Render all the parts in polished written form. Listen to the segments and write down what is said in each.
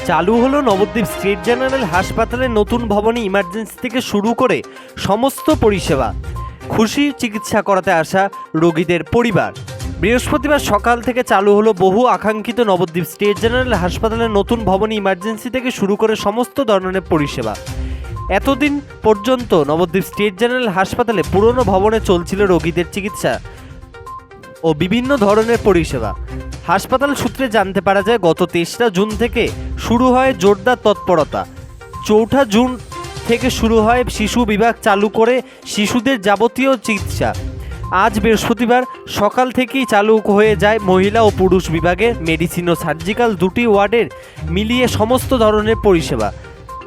চালু হলো Nabadwip state general হাসপাতালের নতুন ভবনে ইমার্জেন্সি থেকে শুরু করে সমস্ত পরিষেবা। খুশি চিকিৎসা করাতে আসা রোগীদের পরিবার। বৃহস্পতিবার সকাল থেকে চালু হলো বহু আকাঙ্ক্ষিত নবদ্বীপ স্টেট জেনারেল হাসপাতালের নতুন ভবনে ইমার্জেন্সি থেকে শুরু করে সমস্ত ধরনের পরিষেবা। এতদিন পর্যন্ত নবদ্বীপ স্টেট জেনারেল হাসপাতালে পুরনো ভবনে চলছিল রোগীদের চিকিৎসা ও বিভিন্ন ধরনের পরিষেবা। হাসপাতাল সূত্রে জানতে পারা যায়, গত 23 জুন থেকে শুরু হয় জোরদার তৎপরতা। 4 জুন থেকে শুরু হয় শিশু বিভাগ চালু করে শিশুদের যাবতীয় চিকিৎসা। আজ বৃহস্পতিবার সকাল থেকেই চালু হয়ে যায় মহিলা ও পুরুষ বিভাগের মেডিসিন ও সার্জিক্যাল দুটি ওয়ার্ডের মিলিয়ে সমস্ত ধরনের পরিষেবা।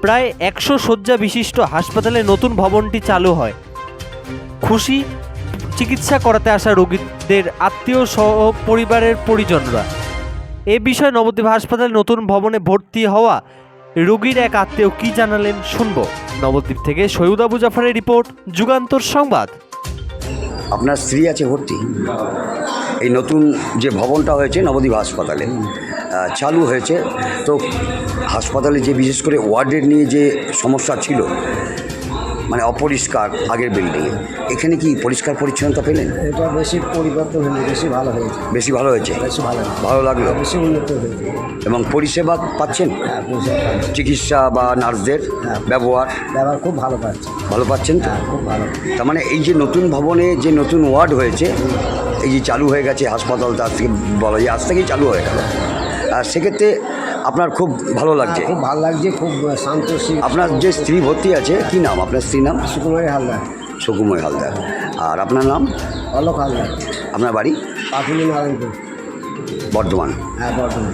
প্রায় 100 শয্যা বিশিষ্ট হাসপাতালে নতুন ভবনটি চালু হয়। খুশি চিকিৎসা করাতে আসা রোগীদের আত্মীয় সহ পরিবারের পরিজনরা। এ বিষয়ে নবদ্বীপ হাসপাতালে নতুন ভবনে ভর্তি হওয়া রোগীর এক আত্মীয় কী জানালেন শুনব। নবদ্বীপ থেকে সৈয়দ আবু জাফরের রিপোর্ট, যুগান্তর সংবাদ। আপনার স্ত্রী আছে ভর্তি? এই নতুন যে ভবনটা হয়েছে নবদ্বীপ হাসপাতালে চালু হয়েছে, তো হাসপাতালে যে বিশেষ করে ওয়ার্ডের নিয়ে যে সমস্যা ছিল, মানে অপরিষ্কার আগের বিল্ডিংয়ে, এখানে কি পরিষ্কার পরিচ্ছন্নতা পেলেন? এটা বেশি পরিবর্তন হয়নি, বেশি ভালো হয়েছে। বেশি ভালো হয়েছে? বেশি ভালো লাগলো? বেশি উন্নত হয়েছে। এবং পরিষেবা পাচ্ছেন? হ্যাঁ, পরিষেবা পাচ্ছি। চিকিৎসা বা নার্সদের ব্যবহার খুব ভালো পাচ্ছি। ভালো পাচ্ছেন তো? খুব ভালো। তার মানে এই যে নতুন ভবনে যে নতুন ওয়ার্ড হয়েছে, এই যে চালু হয়ে গেছে হাসপাতালটা, আজ থেকে বলা যায় আজ থেকেই চালু হয়ে গেল, আর সেক্ষেত্রে আপনার খুব ভালো লাগছে? খুব ভালো লাগছে, খুব সন্তোষী। আপনার যে স্ত্রী ভর্তি আছে, কি নাম আপনার স্ত্রীর নাম? সুকুমারী হালদার। সুকুময় হালদার। আর আপনার নাম? অলোক হালদার। আপনার বাড়ি? পাকুলি নারায়ণপুর। বর্ধমান। হ্যাঁ, বর্ধমান।